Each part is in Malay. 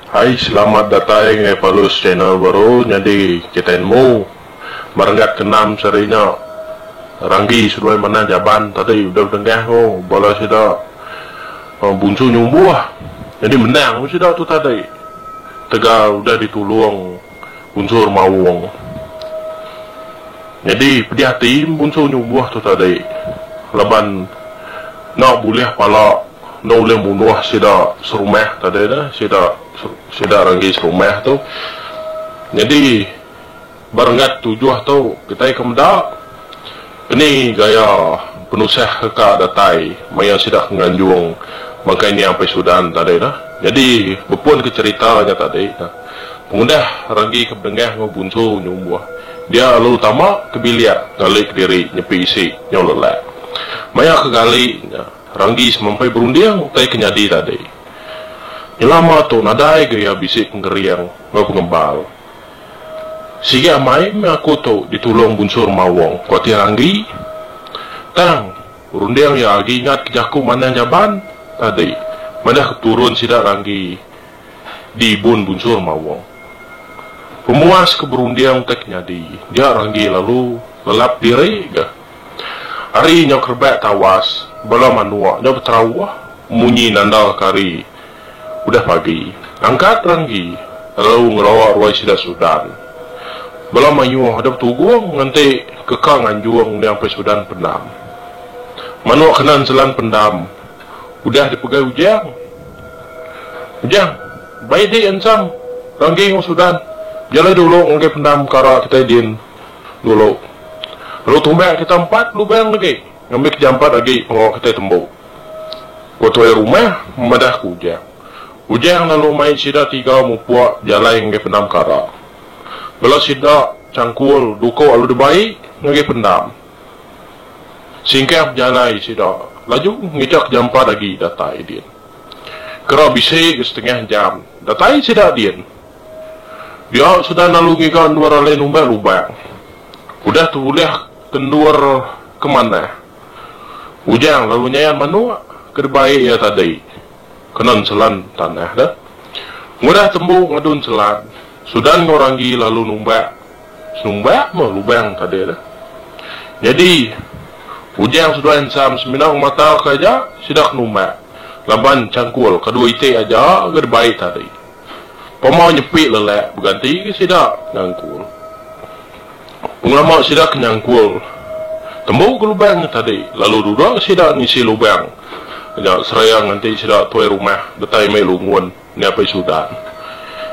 Hai, selamat datang di Palus channel baru. Jadi kita mau merenggat ke-6 serinya Ranggi sudah mana jaban tadi udah dengar bola sudah buncu nyumbuh. Jadi menang sudah tu tadi. Tegal udah ditulung unsur mawung. Jadi pedia tim unsur nyumbuh tu tadi. Leban nak boleh pala nak boleh bunuh sida serumah tadi dah sida Ranggi serumah tu. Jadi barengat tujuh tu kita kemda ini gaya penusah keka datai maya sida nganjung makanya sampai Sudan tadi dah. Jadi bepun ke ceritanya tadi dah. Pengundah Ranggi kebenengah ngobunsu nyumbuh. Dia lalu utama kebiliat ngalik diri nyepi isi nyololak. Maya kegali Ranggi semampai berundiang utai kenyadi tadi. Nyelama tu nadai gaya bisik ngeriang ngembal. Sige amai aku tu ditulung bunsur mawong. Kuati Ranggi tang berundiang ya lagi ingat kejaku mana jaban tadi. Mana keturun sida Ranggi di bun bunsur mawong. Pemuas keberundiang utai kenyadi. Dia Ranggi lalu lelap diri gak. Hari nyok kerbak tawas bala manua nyok terawah munyi nandal kari udah pagi angkat Ranggi lalu ngerawak ruai sida Sudan bala mayuh ada tugung nanti kekang anjuang sampai Sudan pendam manua kenan selan pendam udah dipegai ujang baik di ensam Ranggi ngau Sudan jalan dulu ngai pendam kara kita din dulu. Lalu tumbak kita 4, lu bayang lagi. Ngambil ke jam 4 lagi, pengawa kita tembuk. Kuatuai rumah, memadah ke ujang. Ujang lalu main sida 3 mupuak jalan ngai pendam kara. Bila sida cangkul, duko alu debai, ngai pendam. Singkap jalan sida. Laju, ngejak jam 4 lagi, datai dia. Kera bisik setengah jam. Datai sida dia. Dia sudah lalu ngikan 2 ralai numbak lubang. Udah tu boleh kendur kemana? Ujang lalu nyayan manua kerbaik ya tadi. Kenan selan tanah dah. Mudah tembuk ngadun selan. Sudan Ranggi lalu numbak mah lubang tadi dah. Jadi ujang sudah ensam seminang mata kaja sidak numbak. Laban cangkul kedua ite aja kerbaik tadi. Pemau nyepik lelak berganti ke sidak ngangkul. Penglama sidak nyangkul tembuk ke lubang tadi lalu duduk sidak ngisi lubang ajak serayang nanti sidak tuai rumah detai mai lungun ni apa Sudan.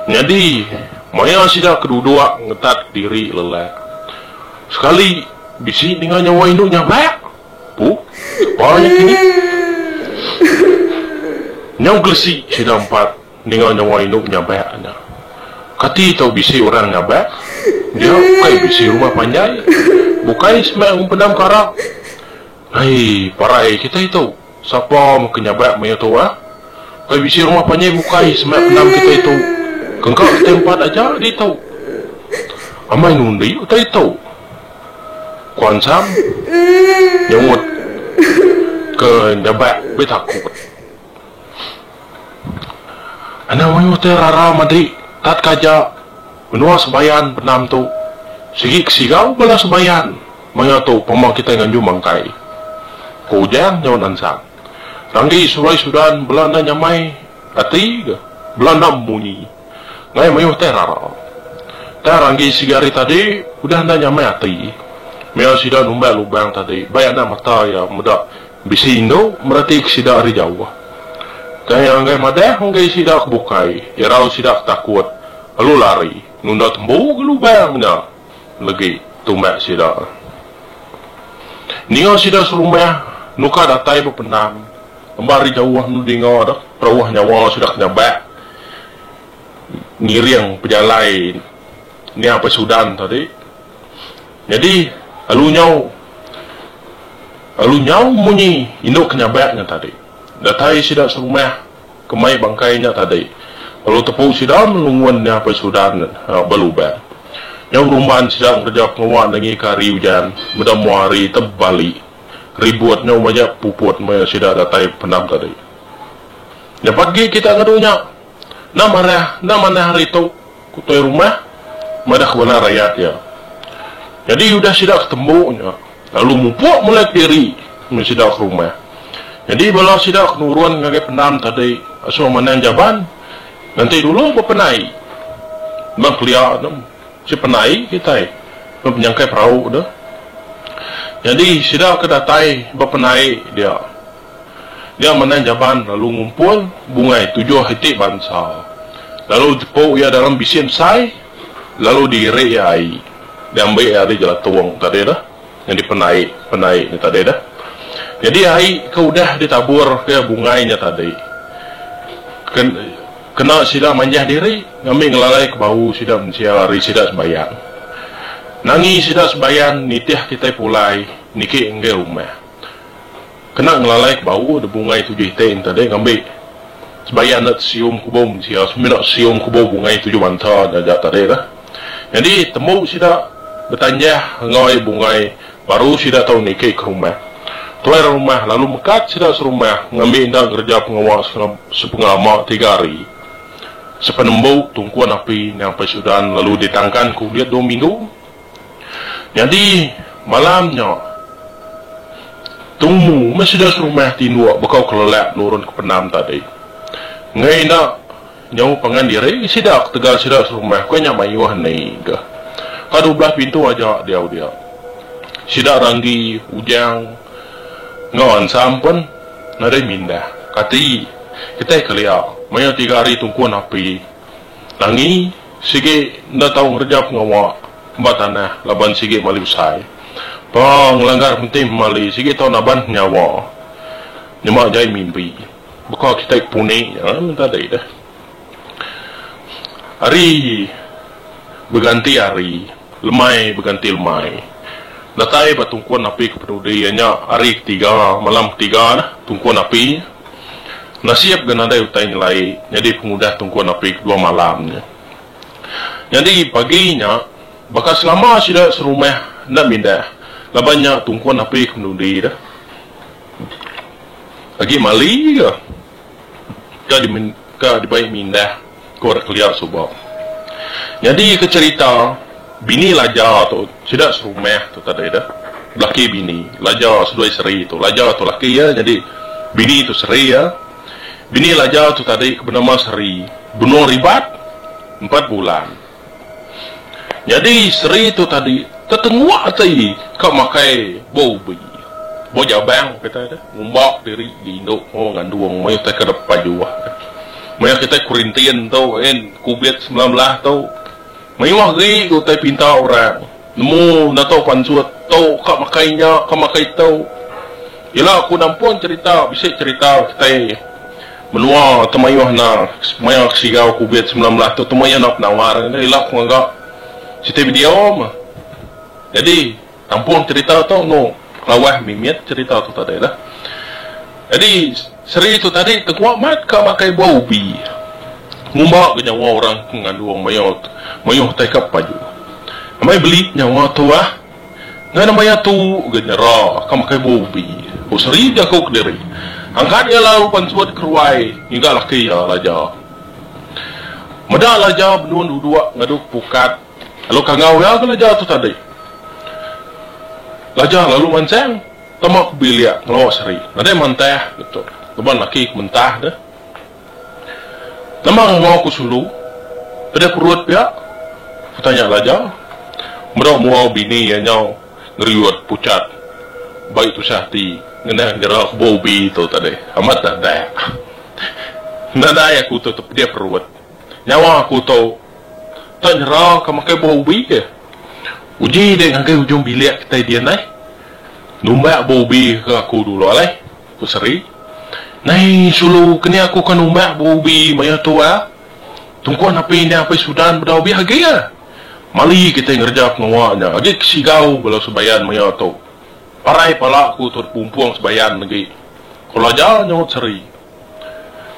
Jadi maya sidak kedua ngetat diri lelak sekali bisi dengan nyawa induk nyabak banyak ini nyau gelesi sidak 4 dengan nyawa induk nyabaknya kati tau bisi orang nyabak dia bukai bisi rumah panjai bukai semang pendam karak. Hai parai kita itu siapa mau kenyabak mai tu kai bisi rumah panjai bukai semang pendam kita itu kengkak tempat aja dia tahu amai nundi utai tahu kuansam nyamut ke nyabak betakut ana mau terara madri tat kaja menua sebayan penam tu sigi sigau bala sebayan maya tu pemang kita nganju mangkai kujang nyawan ansang Ranggi surai Sudan Belanda nyamai ati Belanda munyi ngai mayu terara Ranggi sigari tadi udah anda nyamai ati maya sida numbak lubang tadi bayana mata ya muda bisi indo merati sida ari Jawa kaya ngai madah ngai sida bukai ya rau sida takut lalu lari nunda tembuk lubangnya lagi tumbak sida ninga sida serumah nuka datai berpenam kembali jauh nudinga dah perawah nyawa sudah nyabak ngiriang pejalai ni apa Sudan tadi. Jadi alu nyau munyi induk nyabaknya tadi datai sida serumah kemai bangkainya tadi. Kalau tepuk sidang melungunnya apa Sudan berubah. Yang rumah sidang kerja penguat lagi kari hujan, mudah muari terbalik. Ribuatnya banyak puput maya sidang datai pendam tadi. Ya pagi kita ngadunya. na mana hari itu kutai rumah madah kebenar rakyat ya. Jadi udah sidak ketembunya, lalu mumpuk mulai diri sidak ke rumah. Jadi bila sidak nuruan ngagai pendam tadi asal mana jaban, nanti dulu berpenai, bang kelihatan si penai kita, menyangkai perahu dah. Jadi sidak kedatai berpenai dia mana jaban lalu ngumpul bungai 7 hati bangsa, lalu jepau ia dalam bisin sai, lalu direyai, diambil ada jalan tuang tadi dah, yang dipenai ni tadi dah. Jadi ai kau dah ditabur ke bungainya tadi. Kena sida manjah diri, ngambil ngelalai ke bau sida menciari sida sembayang. Nangi sida sembayang nitiah kita pulai niki engge rumah. Kena ngelalai ke bau de bungai 7 hiten tadi ngambil sembayang nak sium kubo menciari semina sium kubo bungai 7 banta dah tadi dah. Jadi temu sida bertanya ngai bungai baru sida tahu niki ke rumah. Keluar rumah lalu mekat sidak serumah ngambil indah kerja pengawas sepengalaman 3 hari. Sepenembau tungkuan api sampai sudan lalu ditangkan ku dia 2 minggu. Jadi malamnya tunggu masih dah serumah tinua bekau kelelak nurun ke penam tadi. Ngai nak nyawa pangan diri sidak tegal sidak serumah kau nyamai wah ni ke. Ka 12 pintu aja dia. Sidak ranggi ujang ngawan sampun nade minda kati kita kelia maya 3 hari tungkuan api langi sige nda tahu ngerjap ngawa batana laban sige mali usai pang langgar penting mali sige tahu naban nyawa nyama jai mimpi buka kita pune ya minta dai dah hari berganti hari lemai berganti lemai. Datai batungkuan api kepeduliannya hari 3 malam 3 nah tungkuan api nasiap ganadai utai nilai jadi pengudah tungkuan api kedua malamnya. Jadi paginya bakal selama sudah serumah nak mindah labanya tungkuan api kemudi dah lagi mali ka dibaik mindah kau keluar subah. Jadi kecerita bini laja tu sudah serumah tu tadi dah laki bini laja sudah seri tu laja tu laki ya jadi bini tu seri ya bini laja tu tadi bernama Seri bunuh ribat 4 bulan. Jadi Seri tu tadi tertengua tadi kau makai bobi bojabang kita dah ngumbak diri di Indo nganduang mayu tak ke depan juga mayu kita kurintian tu kubet 19 tu mayuah gay ko tay pinta orang nemu nato pansuat tau kak makainya kak makai tau ila aku nampun cerita bisa cerita kita menua temayuah na maya sigaw kubet 19 tu temaya nak nawar ila aku enggak site video mah jadi tampun cerita tau no lawah mimit cerita tu tadi lah. Jadi Seri itu tadi tekuat mat kak makai bobi ngumbak ke nyawa orang ngandung mayot tekap paju amai beli nyawa tu ngan maya tu genyara kam kai bobi usri dia kau kediri angkat dia lalu pansuat keruai hingga laki ya laja meda laja benun dua ngaduk pukat lalu kangau ya ke laja tu tadi laja lalu mancang tamak bilia ngelawa Seri ada mantah gitu teman laki mentah dah nama mau aku sulu ada perut ya tanya laja mereka mau bini ya nyau ngeriut pucat baik tu sahti ngendah gerak bobi tu tadi amat dah nada ya aku tutup dia perut nyawa aku tahu tak nyerah kamu makai bobi ke uji deh ngakai ujung bilik kita dia naik numbak bobi ke aku dulu alai aku Seri nai sulu kini aku kan umbak bobi maya tua tungkuan api ini apa sudan berdau bihagia mali kita ngerjap ngawanya agi sigau bala sebayan maya tu parai pala aku terpumpuang sebayan lagi kalau aja nyawat Seri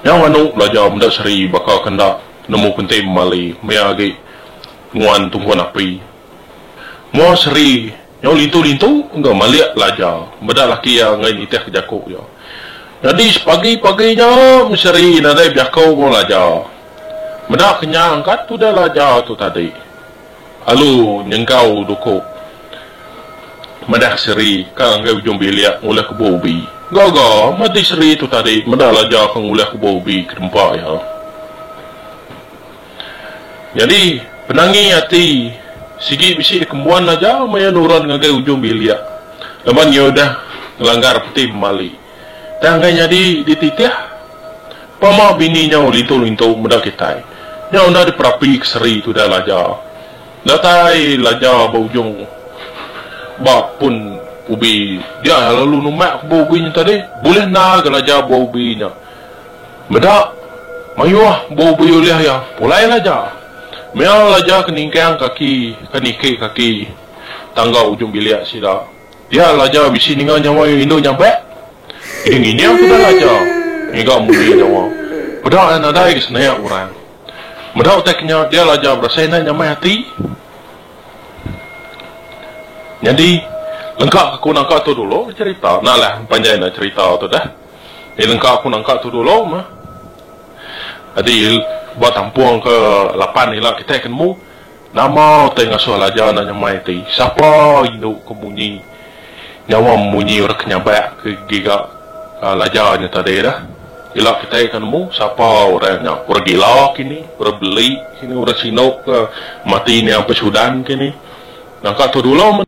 nyawa nu laja mendak Seri bakal kena nemu penting mali maya agi nguan tungkuan api mau Seri nyaw lintu enggak mali laja beda laki yang ngai iteh kejakuk ya. Jadi pagi-paginya Seri nadai biakau mo laja. Meda kenyang kat tu dah lajar tu tadi. Alu nyengkau doko. Meda seri kan ngau ujung bilik mulai ke bobi. Gaga mati seri tu tadi meda lajar kan mulai ke bobi ke tempat ya. Jadi penangi hati sigi bisi kembuan aja maya nuran ngau ujung bilik. Leman ya udah ngelanggar peti mali. Tangganya di titih. Pama bininya lintu-lintu meda kita. Nya unda di perapi seri tu dah lajar. Datai lajar baujung. Bak pun ubi dia lalu numak baubinya tadi. Boleh nak lajar baubinya. Meda mayuah baubi oleh ya. Mulai lajar. Mea lajar keningkang kaki, kanike kaki. Tangga ujung bilik sida. Dia lajar bisi ningan nyawa Indo nyampe. Ini aku dah lajar. Hingga mudi nyawa. Meda ada lagi senaya orang. Meda otaknya dia lajar berasainan nyamai hati. Jadi lengkap aku nangka tu dulu cerita. Nah lah panjang nak cerita tu dah. Lengkap aku nangka tu dulu mah. Jadi buat tampuang ke 8 ni lah kita akan mu. Nama tengah soal lajar nak nyamai hati. Siapa Indo kemunyi nyawa munyi orang kenyabak ke giga lajarnya tadi dah. Ila kita akan mu siapa orangnya. Orang gila kini, orang beli kini, orang sinok mati ni sampai Sudan kini. Nangka tu dulu